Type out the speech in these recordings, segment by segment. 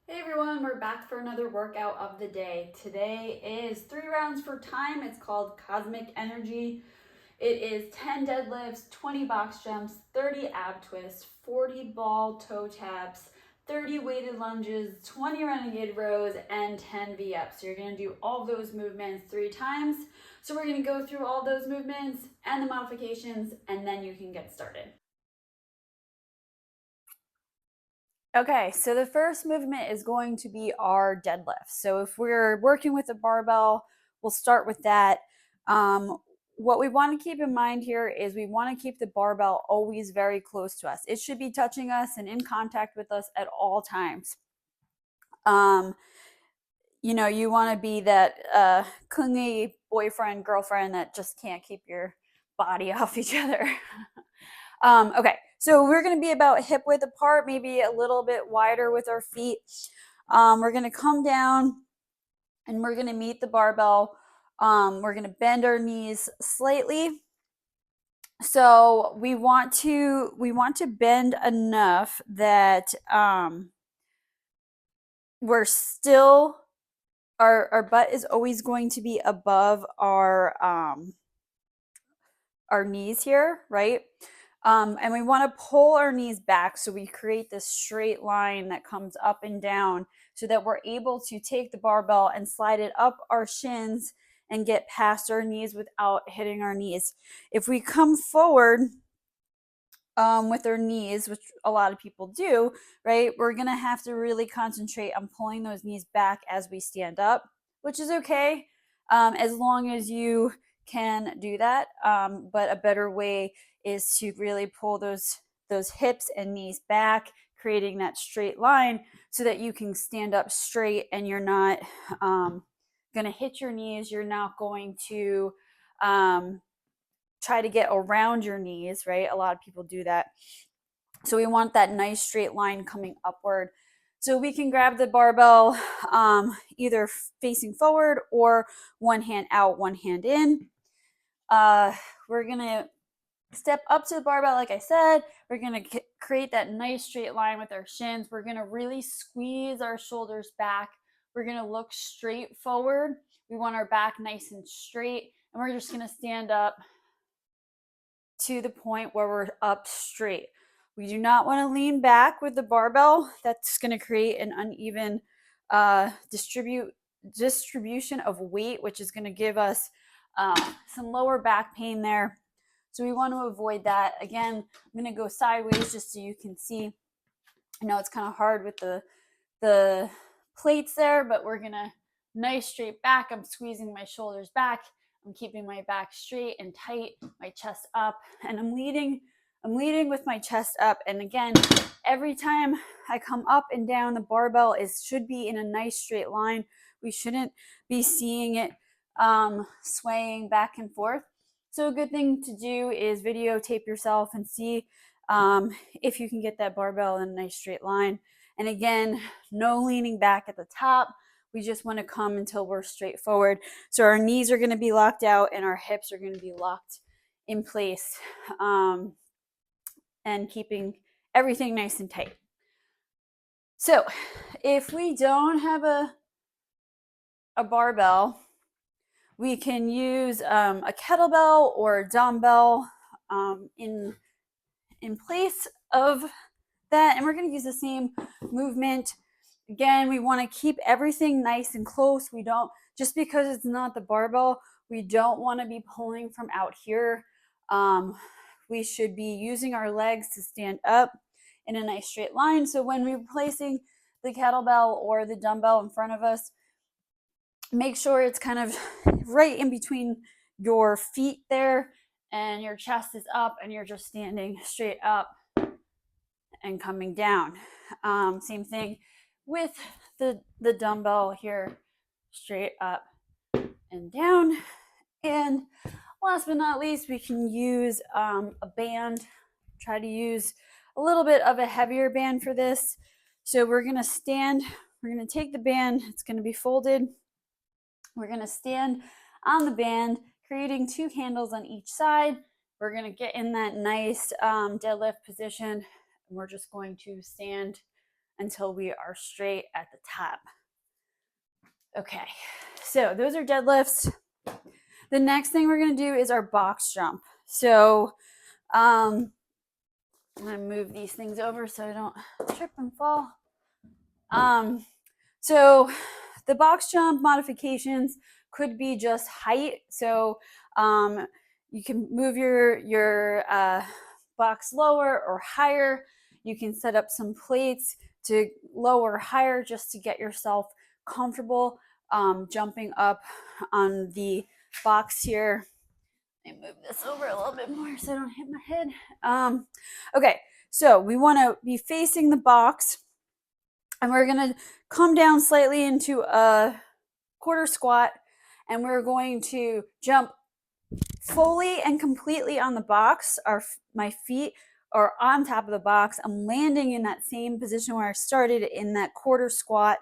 Hey everyone, we're back for another workout of the day. Today is 3 rounds for time. It's called Cosmic Energy. It is 10 deadlifts, 20 box jumps, 30 ab twists, 40 ball toe taps, 30 weighted lunges, 20 renegade rows, and 10 V-ups. So you're gonna do all those movements 3 times. So we're gonna go through all those movements and the modifications, and then you can get started. Okay, so the first movement is going to be our deadlift. So if we're working with a barbell, we'll start with that. What we want to keep in mind here is we want to keep the barbell always very close to us. It should be touching us and in contact with us at all times. Um, you want to be that clingy boyfriend, girlfriend that just can't keep your body off each other. Okay, so we're going to be about hip width apart, maybe a little bit wider with our feet. We're going to come down and we're going to meet the barbell. We're going to bend our knees slightly. So we want to bend enough that we're still our butt is always going to be above our knees here, right? And we want to pull our knees back so we create this straight line that comes up and down so that we're able to take the barbell and slide it up our shins and get past our knees without hitting our knees. If we come forward with our knees, which a lot of people do, right, we're going to have to really concentrate on pulling those knees back as we stand up, which is okay as long as you can do that. But a better way is to really pull those hips and knees back, creating that straight line so that you can stand up straight and you're not going to hit your knees. You're not going to try to get around your knees, right? A lot of people do that. So we want that nice straight line coming upward. So we can grab the barbell either facing forward or one hand out, one hand in. We're going to step up to the barbell, like I said. We're going to create that nice straight line with our shins. We're going to really squeeze our shoulders back. We're going to look straight forward. We want our back nice and straight. And we're just going to stand up to the point where we're up straight. We do not want to lean back with the barbell. That's going to create an uneven distribution of weight, which is going to give us some lower back pain there. So we want to avoid that. Again, I'm going to go sideways just so you can see. I know it's kind of hard with the plates there, but we're going to nice straight back. I'm squeezing my shoulders back. I'm keeping my back straight and tight, my chest up, and I'm leading with my chest up. And again, every time I come up and down, the barbell should be in a nice straight line. We shouldn't be seeing it swaying back and forth. So a good thing to do is videotape yourself and see if you can get that barbell in a nice straight line. And again, no leaning back at the top. We just want to come until we're straight forward. So our knees are going to be locked out and our hips are going to be locked in place and keeping everything nice and tight. So if we don't have a barbell, we can use a kettlebell or a dumbbell in place of that. And we're going to use the same movement. Again, we want to keep everything nice and close. We don't, just because it's not the barbell, we don't want to be pulling from out here. We should be using our legs to stand up in a nice straight line. So when we're placing the kettlebell or the dumbbell in front of us, make sure it's kind of right in between your feet there and your chest is up and you're just standing straight up and coming down. Same thing with the dumbbell here, straight up and down. And last but not least, we can use a band. Try to use a little bit of a heavier band for this. So we're going to stand, we're going to take the band, it's going to be folded. We're going to stand on the band, creating 2 handles on each side. We're going to get in that nice deadlift position. And we're just going to stand until we are straight at the top. Okay, so those are deadlifts. The next thing we're going to do is our box jump. So I'm going to move these things over so I don't trip and fall. So the box jump modifications could be just height. So you can move your box lower or higher. You can set up some plates to lower or higher just to get yourself comfortable jumping up on the box here. Let me move this over a little bit more so I don't hit my head. Okay, so we want to be facing the box, and we're going to come down slightly into a quarter squat, and we're going to jump fully and completely on the box. My feet are on top of the box. I'm landing in that same position where I started in that quarter squat,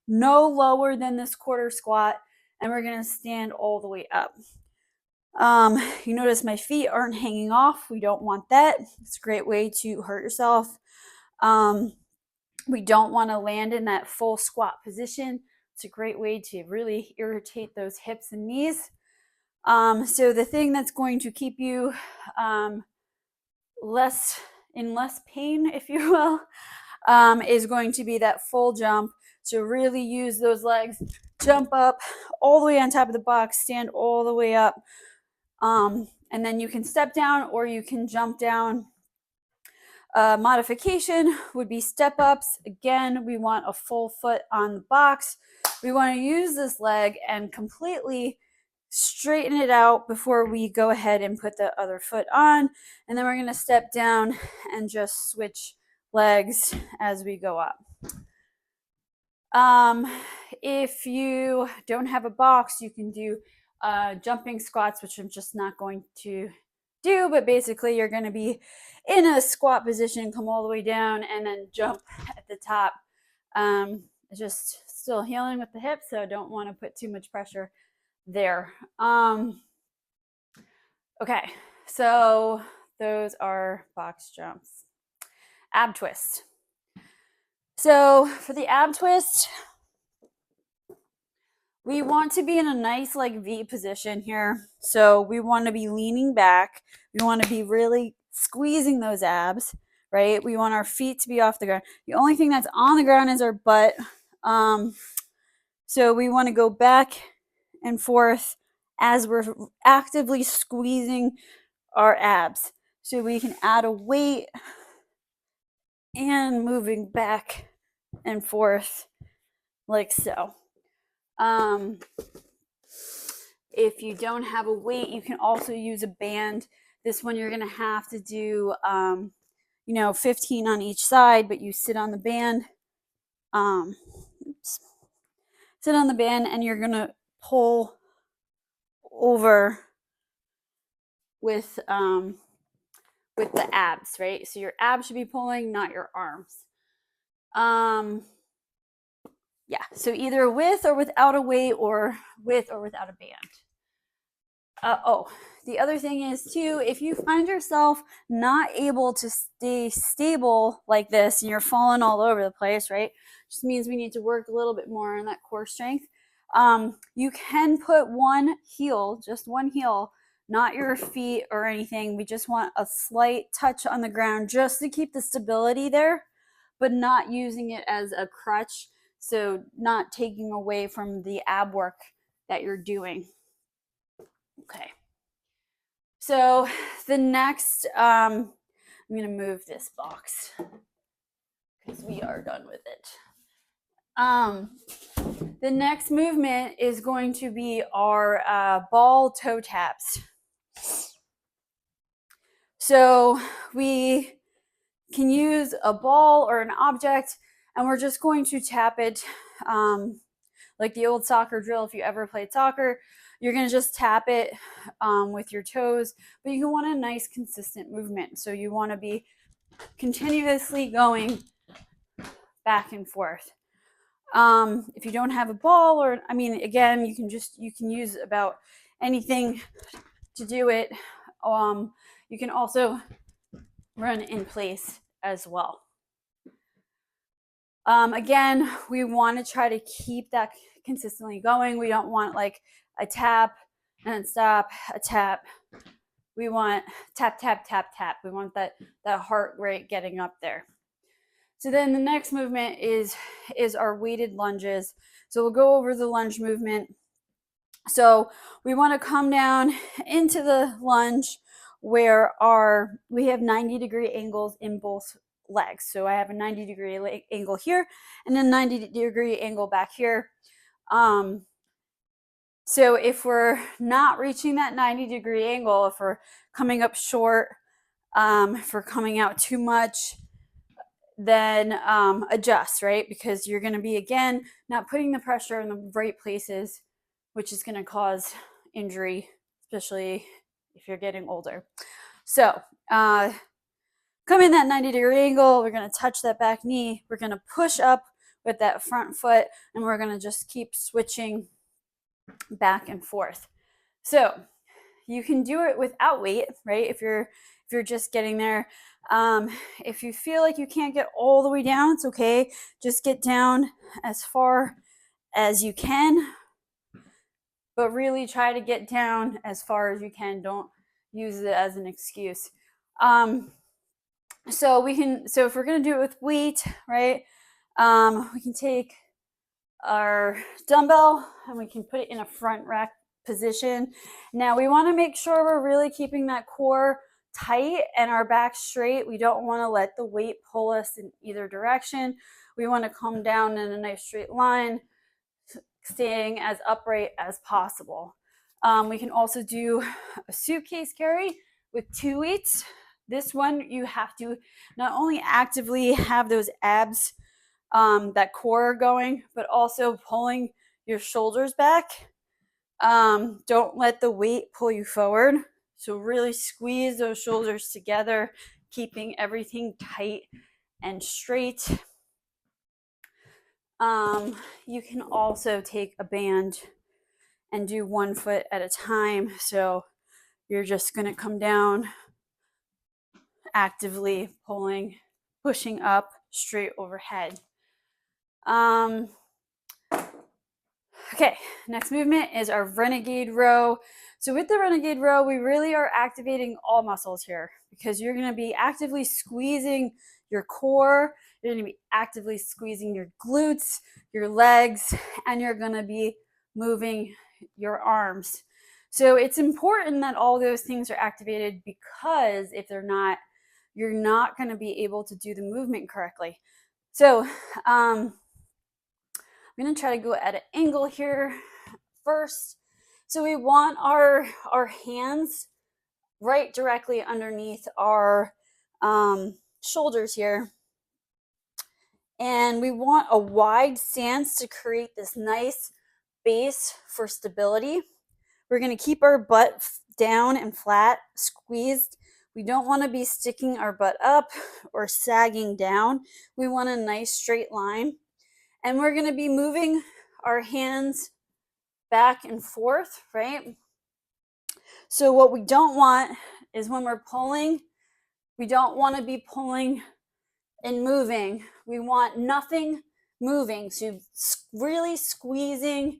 no lower than this quarter squat, and we're going to stand all the way up. You notice my feet aren't hanging off. We don't want that. It's a great way to hurt yourself. We don't want to land in that full squat position. It's a great way to really irritate those hips and knees. So the thing that's going to keep you less pain, if you will, is going to be that full jump. So really use those legs, jump up all the way on top of the box, stand all the way up. And then you can step down or you can jump down. Modification would be step ups. Again, we want a full foot on the box. We want to use this leg and completely straighten it out before we go ahead and put the other foot on. And then we're going to step down and just switch legs as we go up. If you don't have a box, you can do jumping squats, which I'm just not going to do, but basically you're going to be in a squat position, come all the way down, and then jump at the top. Just still healing with the hips, so I don't want to put too much pressure there. Okay, so those are box jumps. Ab twist. So for the ab twist, we want to be in a nice like V position here. So we want to be leaning back. We want to be really squeezing those abs, right? We want our feet to be off the ground. The only thing that's on the ground is our butt. So we want to go back and forth as we're actively squeezing our abs. So we can add a weight and moving back and forth like so. If you don't have a weight, you can also use a band. This one you're going to have to do, 15 on each side, but you sit on the band. Sit on the band and you're going to pull over with the abs, right? So your abs should be pulling, not your arms. Yeah, so either with or without a weight, or with or without a band. The other thing is too, if you find yourself not able to stay stable like this and you're falling all over the place, right? Just means we need to work a little bit more on that core strength. You can put just one heel, not your feet or anything. We just want a slight touch on the ground just to keep the stability there, but not using it as a crutch. So not taking away from the ab work that you're doing. Okay. So the next, I'm going to move this box because we are done with it. The next movement is going to be our ball toe taps. So we can use a ball or an object, and we're just going to tap it like the old soccer drill. If you ever played soccer, you're going to just tap it with your toes, but you want a nice consistent movement. So you want to be continuously going back and forth. If you don't have a ball, or again, you can use about anything to do it. You can also run in place as well. Again, we want to try to keep that consistently going. We don't want like a tap and stop, a tap. We want tap, tap, tap, tap. We want that heart rate getting up there. So then the next movement is our weighted lunges. So we'll go over the lunge movement. So we want to come down into the lunge where we have 90-degree angles in both legs. So I have a 90-degree angle here and a 90-degree angle back here. So if we're not reaching that 90-degree angle, if we're coming up short, if we're coming out too much, then adjust, right? Because you're going to be, again, not putting the pressure in the right places, which is going to cause injury, especially if you're getting older. So come in that 90-degree angle. We're going to touch that back knee. We're going to push up with that front foot, and we're going to just keep switching back and forth. So you can do it without weight, right? If you're just getting there. If you feel like you can't get all the way down, it's okay. Just get down as far as you can, but really try to get down as far as you can. Don't use it as an excuse. So if we're going to do it with weight, right? We can take our dumbbell and we can put it in a front rack position. Now we want to make sure we're really keeping that core tight and our back straight. We don't want to let the weight pull us in either direction. We want to come down in a nice straight line, staying as upright as possible. We can also do a suitcase carry with 2 weights. This one, you have to not only actively have those abs, that core going, but also pulling your shoulders back. Don't let the weight pull you forward. So really squeeze those shoulders together, keeping everything tight and straight. You can also take a band and do 1 foot at a time. So you're just going to come down, actively pulling, pushing up straight overhead. Okay, next movement is our renegade row. So with the renegade row, we really are activating all muscles here because you're going to be actively squeezing your core, you're going to be actively squeezing your glutes, your legs, and you're going to be moving your arms. So it's important that all those things are activated, because if they're not, you're not going to be able to do the movement correctly. So I'm going to try to go at an angle here first. So we want our hands right directly underneath our shoulders here. And we want a wide stance to create this nice base for stability. We're going to keep our butt down and flat, squeezed. We don't want to be sticking our butt up or sagging down. We want a nice straight line. And we're going to be moving our hands back and forth, right? So what we don't want is when we're pulling, we don't want to be pulling and moving. We want nothing moving. So really squeezing,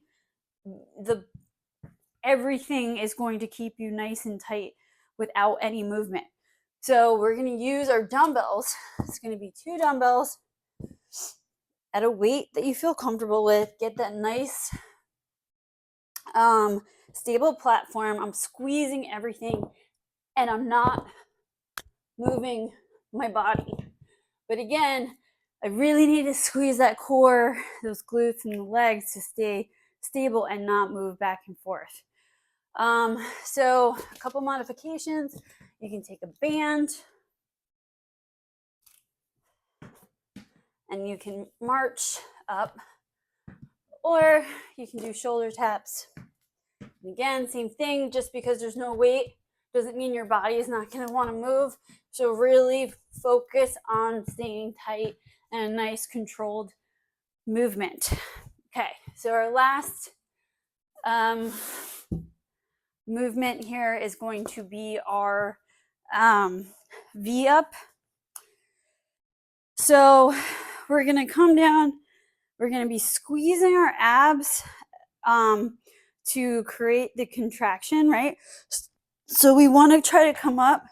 everything is going to keep you nice and tight without any movement. So we're going to use our dumbbells. It's going to be 2 dumbbells at a weight that you feel comfortable with. Get that nice stable platform. I'm squeezing everything and I'm not moving my body. But again, I really need to squeeze that core, those glutes and the legs to stay stable and not move back and forth. So a couple modifications. You can take a band and you can march up, or you can do shoulder taps. And again, same thing, just because there's no weight doesn't mean your body is not going to want to move. So really focus on staying tight and a nice controlled movement. Okay, so our last movement here is going to be our V up. So we're going to come down. We're going to be squeezing our abs to create the contraction, right? So we want to try to come up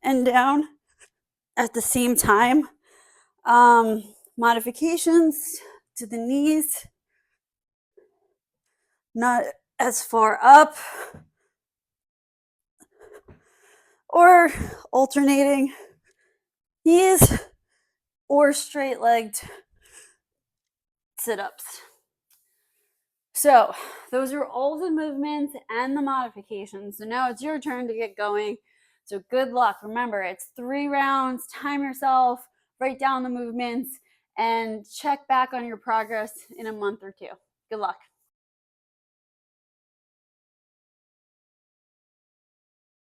and down at the same time. Modifications to the knees, not as far up, or alternating knees or straight-legged sit-ups. So those are all the movements and the modifications. So now it's your turn to get going. So good luck. Remember, it's 3 rounds. Time yourself, write down the movements, and check back on your progress in a month or 2. Good luck.